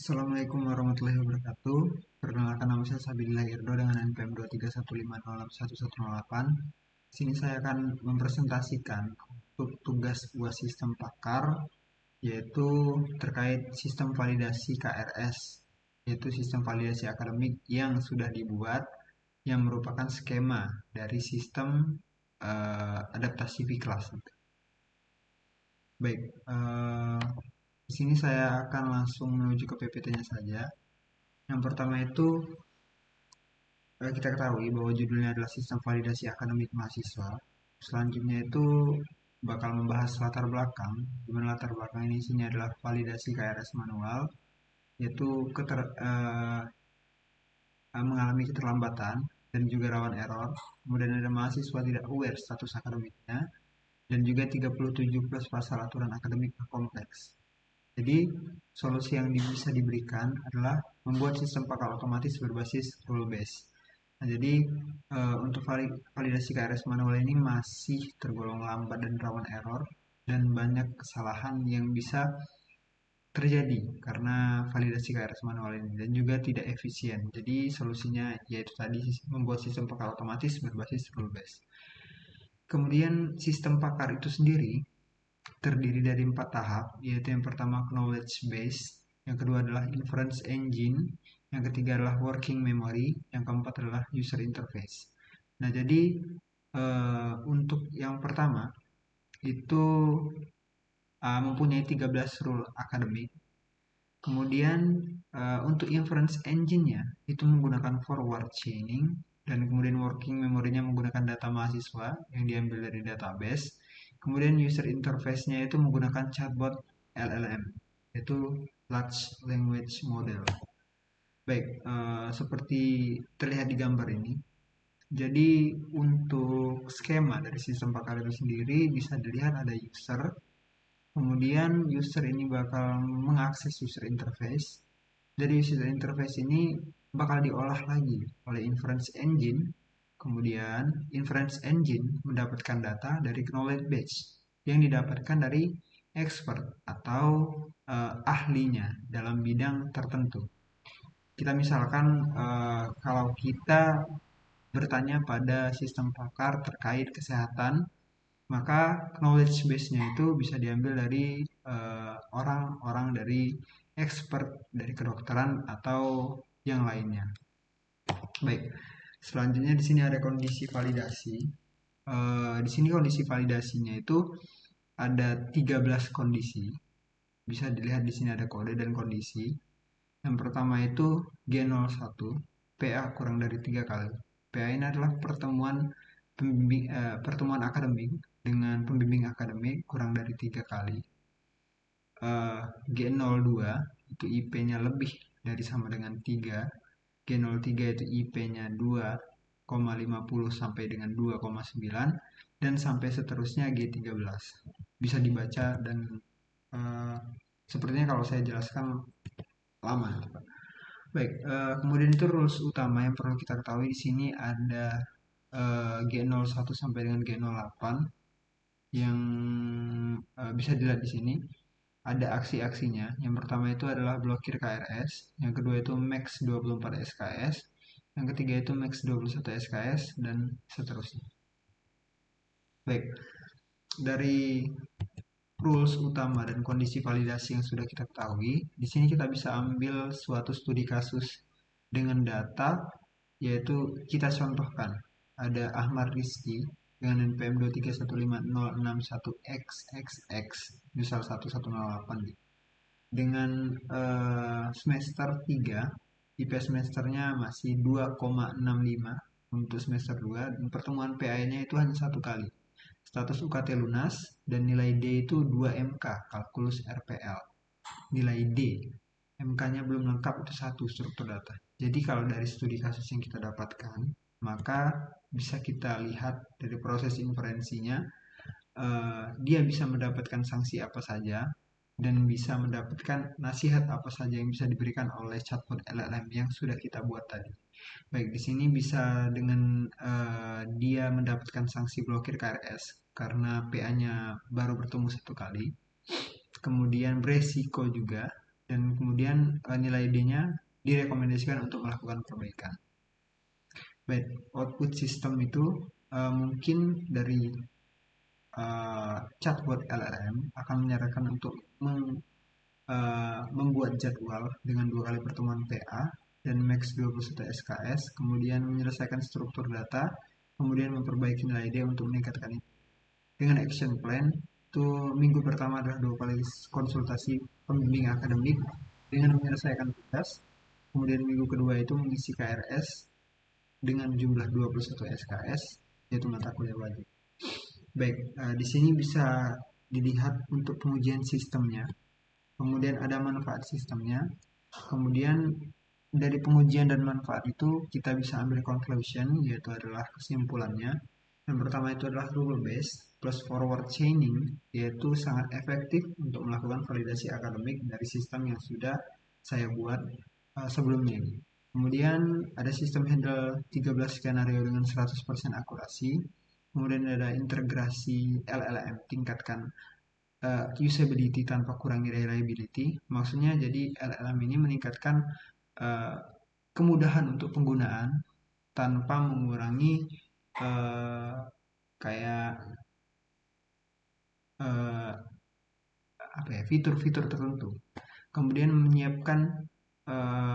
Assalamualaikum warahmatullahi wabarakatuh. Perkenalkan, nama saya Sabilillah Irdo dengan NPM 231506108. Di sini saya akan mempresentasikan untuk tugas buah sistem pakar, yaitu terkait sistem validasi KRS, yaitu sistem validasi akademik yang sudah dibuat, yang merupakan skema dari sistem adaptasi V-Class. Baik, di sini saya akan langsung menuju ke PPT-nya saja. Yang pertama itu kita ketahui bahwa judulnya adalah Sistem Validasi Akademik Mahasiswa. Selanjutnya itu bakal membahas latar belakang, di mana latar belakang ini isinya adalah validasi KRS manual, yaitu mengalami keterlambatan dan juga rawan error. Kemudian ada mahasiswa tidak aware status akademiknya, dan juga 37 plus pasal aturan akademik kompleks. Jadi, solusi yang bisa diberikan adalah membuat sistem pakar otomatis berbasis rule based. Nah, jadi untuk validasi KRS manual ini masih tergolong lambat dan rawan error, dan banyak kesalahan yang bisa terjadi karena validasi KRS manual ini, dan juga tidak efisien. Jadi solusinya yaitu tadi membuat sistem pakar otomatis berbasis rule based. Kemudian sistem pakar itu sendiri terdiri dari 4 tahap, yaitu yang pertama knowledge base, yang kedua adalah inference engine, yang ketiga adalah working memory, yang keempat adalah user interface. Nah, jadi untuk yang pertama itu mempunyai 13 rule akademik. Kemudian untuk inference engine-nya itu menggunakan forward chaining, dan kemudian working memory-nya menggunakan data mahasiswa yang diambil dari database. Kemudian user interface-nya itu menggunakan chatbot LLM, yaitu Large Language Model. Baik, seperti terlihat di gambar ini. Jadi untuk skema dari sistem pakar itu sendiri bisa dilihat ada user. Kemudian user ini bakal mengakses user interface. Dari user interface ini bakal diolah lagi oleh inference engine. Kemudian inference engine mendapatkan data dari knowledge base yang didapatkan dari expert atau ahlinya dalam bidang tertentu. Kita misalkan kalau kita bertanya pada sistem pakar terkait kesehatan, maka knowledge base-nya itu bisa diambil dari orang-orang dari expert dari kedokteran atau yang lainnya. Baik, selanjutnya di sini ada kondisi validasi. Di sini kondisi validasinya itu ada 13 kondisi. Bisa dilihat di sini ada kode dan kondisi. Yang pertama itu G01, PA kurang dari 3 kali. PA ini adalah pertemuan akademik dengan pembimbing akademik kurang dari 3 kali. G02 itu IP-nya lebih dari sama dengan 3. G03 itu IP-nya 2,50 sampai dengan 2,9, dan sampai seterusnya G13. Bisa dibaca dan sepertinya kalau saya jelaskan lama. Baik, kemudian itu rules utama yang perlu kita ketahui di sini ada G01 sampai dengan G08 yang bisa dilihat di sini. Ada aksi-aksinya. Yang pertama itu adalah blokir KRS, yang kedua itu max 24 SKS, yang ketiga itu max 21 SKS, dan seterusnya. Baik, dari rules utama dan kondisi validasi yang sudah kita ketahui, di sini kita bisa ambil suatu studi kasus dengan data, yaitu kita contohkan. Ada Ahmad Rizky dengan NPM 2315061XXX, misal 1108 gitu. Dengan semester 3, IP semesternya masih 2,65 untuk semester 2, dan pertemuan PA-nya itu hanya 1 kali. Status UKT lunas, dan nilai D itu 2 MK, kalkulus RPL. Nilai D, MK-nya belum lengkap, itu 1 struktur data. Jadi kalau dari studi kasus yang kita dapatkan, maka bisa kita lihat dari proses inferensinya, dia bisa mendapatkan sanksi apa saja, dan bisa mendapatkan nasihat apa saja yang bisa diberikan oleh chatbot LLM yang sudah kita buat tadi. Baik, di sini bisa dengan dia mendapatkan sanksi blokir KRS karena PA-nya baru bertemu 1 kali. Kemudian beresiko juga dan kemudian nilai D-nya direkomendasikan untuk melakukan perbaikan. Baik, output sistem itu mungkin dari chatbot LLM akan menyarankan untuk membuat jadwal dengan 2 kali pertemuan PA dan max 21 SKS, kemudian menyelesaikan struktur data, kemudian memperbaiki nilai D untuk meningkatkan itu. Dengan action plan, itu minggu pertama adalah 2 kali konsultasi pembimbing akademik dengan menyelesaikan tugas, kemudian minggu kedua itu mengisi KRS dengan jumlah 21 SKS, yaitu mata kuliah wajib. Baik, di sini bisa dilihat untuk pengujian sistemnya. Kemudian ada manfaat sistemnya. Kemudian dari pengujian dan manfaat itu kita bisa ambil conclusion, yaitu adalah kesimpulannya. Yang pertama itu adalah rule based plus forward chaining, yaitu sangat efektif untuk melakukan validasi akademik dari sistem yang sudah saya buat sebelumnya ini. Kemudian ada sistem handle 13 skenario dengan 100% akurasi. Kemudian ada integrasi LLM, tingkatkan usability tanpa kurangi reliability. Maksudnya jadi LLM ini meningkatkan kemudahan untuk penggunaan tanpa mengurangi kayak apa ya, fitur-fitur tertentu. Kemudian menyiapkan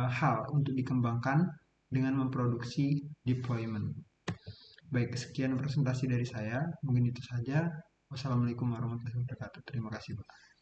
hal untuk dikembangkan dengan memproduksi deployment. Baik, sekian presentasi dari saya. Mungkin itu saja. Wassalamualaikum warahmatullahi wabarakatuh. Terima kasih, Pak.